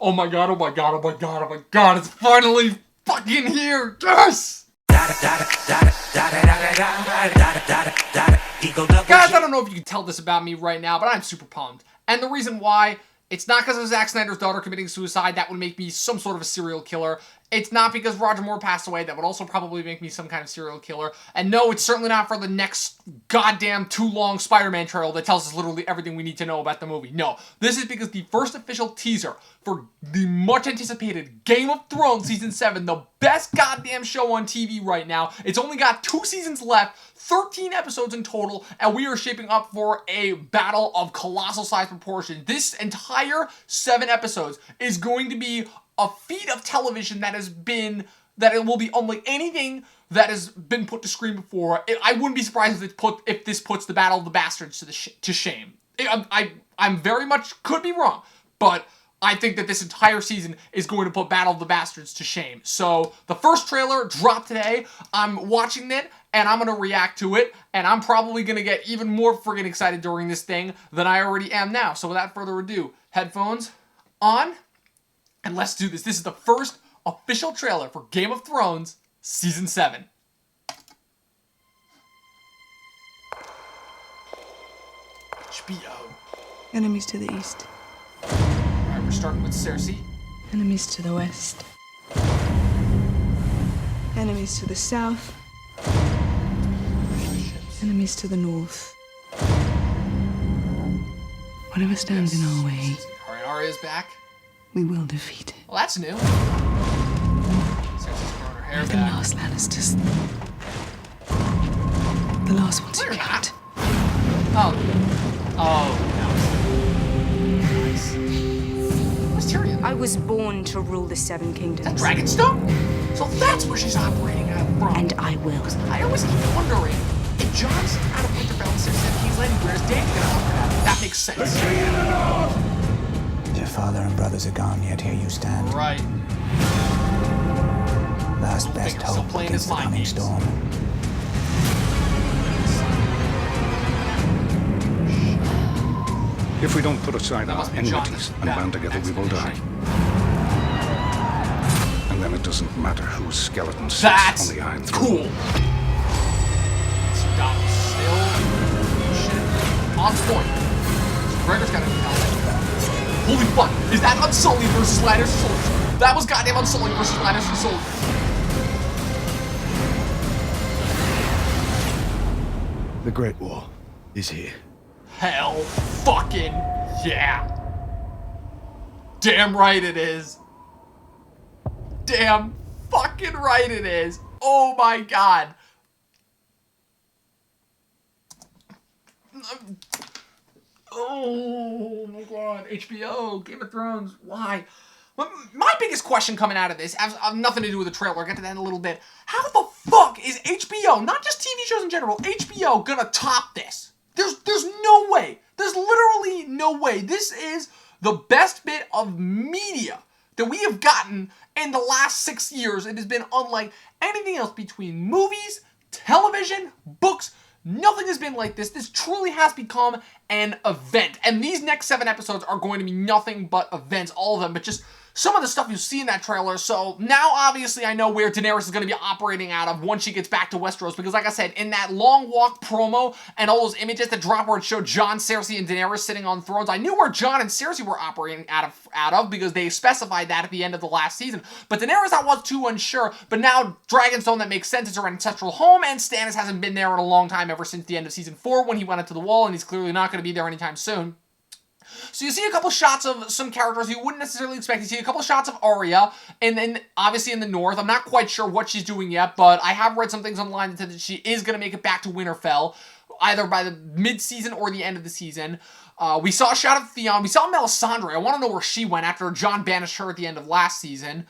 Oh my god, oh my god, oh my god, oh my god, it's finally fucking here! Yes! Guys, I don't know if you can tell this about me right now, but I'm super pumped. And the reason why, it's not because of Zack Snyder's daughter committing suicide. That would make me some sort of a serial killer. It's not because Roger Moore passed away. That would also probably make me some kind of serial killer. And no, it's certainly not for the next goddamn too long Spider-Man trailer that tells us literally everything we need to know about the movie. No, this is because the first official teaser for the much anticipated Game of Thrones Season 7, the best goddamn show on TV right now. It's only got 2 seasons left, 13 episodes in total, and we are shaping up for a battle of colossal size proportion. This entire 7 episodes is going to be a feat of television that it will be unlike anything that has been put to screen before. I wouldn't be surprised if this puts the Battle of the Bastards to shame. I'm very much could be wrong, but I think that this entire season is going to put Battle of the Bastards to shame. So the first trailer dropped today. I'm watching it and I'm going to react to it, and I'm probably going to get even more friggin' excited during this thing than I already am now. So without further ado, headphones on, and let's do this. This is the first official trailer for Game of Thrones Season 7. HBO. Enemies to the east. Alright, we're starting with Cersei. Enemies to the west. Enemies to the south. Enemies to the north. Whatever stands in our way, Alright, Arya's back. we will defeat it. Well, that's new. Cersei's growing her hair The back. last Lannisters. The last ones who They're not. kept. Oh, no. Nice. Where's Tyrion? I was born to rule the Seven That Kingdoms. Dragonstone? So that's where she's operating out from. And I will. I always keep wondering, if Jon's out of Winterfell and Cersei's at King's Landing, where's Dany gonna operate out of? That makes sense. Your father and brothers are gone, yet here you stand. Right. Last best Still hope playing against his the mind coming games. storm. If we don't put aside That our must be Jon. enmities and band together, we will die. And then it doesn't matter whose skeleton sits That's on the Iron Throne. cool. Sir Donald still shit on point. So Gregor's got to help. Holy fuck! Is that Unsullied versus Lannister soldiers? That was goddamn Unsullied versus Lannister soldiers. The Great War is here. Hell fucking yeah. Damn right it is. Damn fucking right it is. Oh my god. Oh my god. HBO, Game of Thrones, why? My biggest question coming out of this has nothing to do with the trailer. I'll get to that in a little bit. How the fuck is HBO, not just TV shows in general, HBO gonna top this? There's no way. There's literally no way. This is the best bit of media that we have gotten in the last 6 years. It has been unlike anything else between movies, television, books. Nothing has been like this. This truly has become an event. And these next 7 episodes are going to be nothing but events, all of them, but just some of the stuff you see in that trailer. So now obviously I know where Daenerys is going to be operating out of once she gets back to Westeros, because like I said, in that long walk promo and all those images that dropped where it showed Jon, Cersei, and Daenerys sitting on thrones, I knew where Jon and Cersei were operating out of because they specified that at the end of the last season. But Daenerys, I was too unsure. But now Dragonstone, that makes sense. It's her ancestral home, and Stannis hasn't been there in a long time, ever since the end of season 4 when he went up to the wall, and he's clearly not going to be there anytime soon. So you see a couple shots of some characters you wouldn't necessarily expect. You see a couple shots of Arya, and then obviously in the north. I'm not quite sure what she's doing yet, but I have read some things online that said that she is going to make it back to Winterfell, either by the mid-season or the end of the season. We saw a shot of Theon. We saw Melisandre. I want to know where she went after Jon banished her at the end of last season.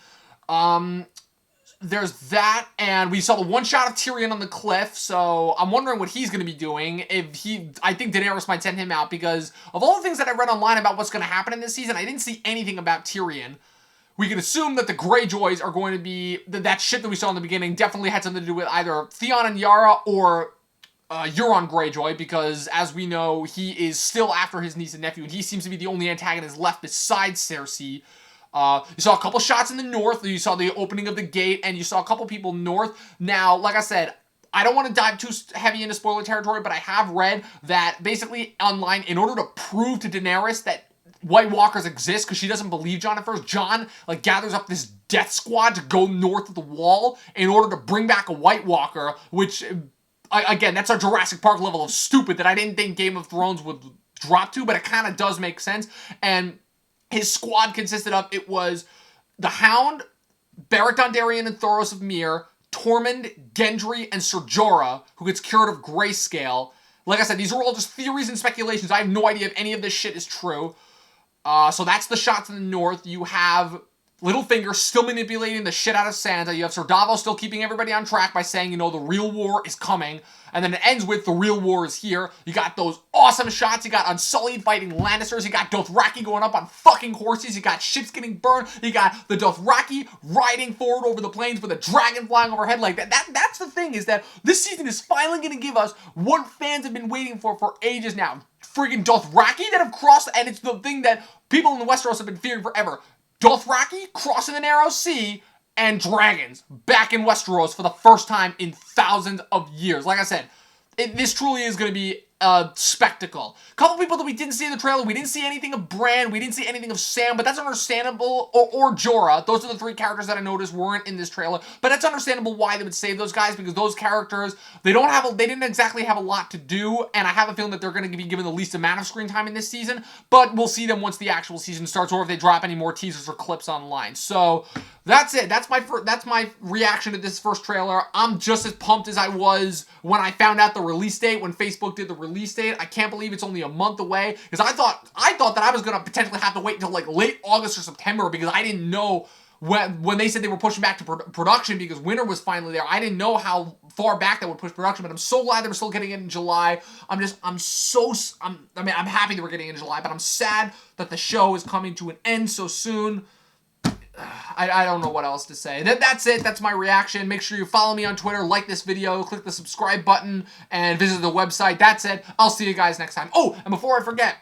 There's that, and we saw the one shot of Tyrion on the cliff, so I'm wondering what he's going to be doing. I think Daenerys might send him out, because of all the things that I read online about what's going to happen in this season, I didn't see anything about Tyrion. We can assume that the Greyjoys are going to be, that shit that we saw in the beginning definitely had something to do with either Theon and Yara or Euron Greyjoy, because as we know, he is still after his niece and nephew, and he seems to be the only antagonist left besides Cersei. You saw a couple shots in the north. You saw the opening of the gate, and you saw a couple people north. Now, like I said, I don't want to dive too heavy into spoiler territory, but I have read that basically online, in order to prove to Daenerys that White Walkers exist, because she doesn't believe Jon at first, Jon like gathers up this death squad to go north of the wall in order to bring back a White Walker, which, again, that's a Jurassic Park level of stupid that I didn't think Game of Thrones would drop to, but it kind of does make sense. And his squad consisted of, it was the Hound, Beric Dondarrion and Thoros of Myr, Tormund, Gendry, and Ser Jorah, who gets cured of grayscale. Like I said, these are all just theories and speculations. I have no idea if any of this shit is true. So that's the shots in the north. You have Littlefinger still manipulating the shit out of Sansa. You have Ser Davos still keeping everybody on track by saying, you know, the real war is coming. And then it ends with the real war is here. You got those awesome shots. You got Unsullied fighting Lannisters. You got Dothraki going up on fucking horses. You got ships getting burned. You got the Dothraki riding forward over the plains with a dragon flying overhead like that. That's the thing, is that this season is finally going to give us what fans have been waiting for ages now. Friggin' Dothraki that have crossed, and it's the thing that people in the Westeros have been fearing forever. Dothraki crossing the Narrow Sea, and dragons back in Westeros for the first time in thousands of years. Like I said, this truly is going to be a spectacle. A couple people that we didn't see in the trailer. We didn't see anything of Bran. We didn't see anything of Sam, but that's understandable. Or Jorah. Those are the three characters that I noticed weren't in this trailer. But that's understandable why they would save those guys, because those characters, they didn't exactly have a lot to do, and I have a feeling that they're going to be given the least amount of screen time in this season, but we'll see them once the actual season starts, or if they drop any more teasers or clips online. So that's it. That's my reaction to this first trailer. I'm just as pumped as I was when I found out the release date, when Facebook did the release date. I can't believe it's only a month away, because I thought that I was going to potentially have to wait until like late August or September, because I didn't know when they said they were pushing back to production because winter was finally there. I didn't know how far back that would push production, but I'm so glad they were still getting it in July. I'm happy that we're getting it in July, but I'm sad that the show is coming to an end so soon. I don't know what else to say. That's it. That's my reaction. Make sure you follow me on Twitter, like this video, click the subscribe button, and visit the website. That's it. I'll see you guys next time. Oh, and before I forget,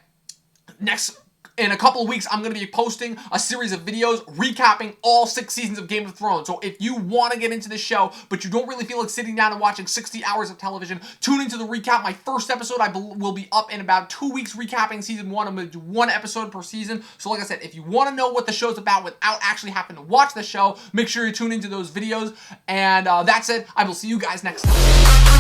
in a couple of weeks, I'm going to be posting a series of videos recapping all 6 seasons of Game of Thrones. So if you want to get into the show, but you don't really feel like sitting down and watching 60 hours of television, tune into the recap. My first episode will be up in about 2 weeks recapping season 1. I'm going to do 1 episode per season. So like I said, if you want to know what the show's about without actually having to watch the show, make sure you tune into those videos. And that's it. I will see you guys next time.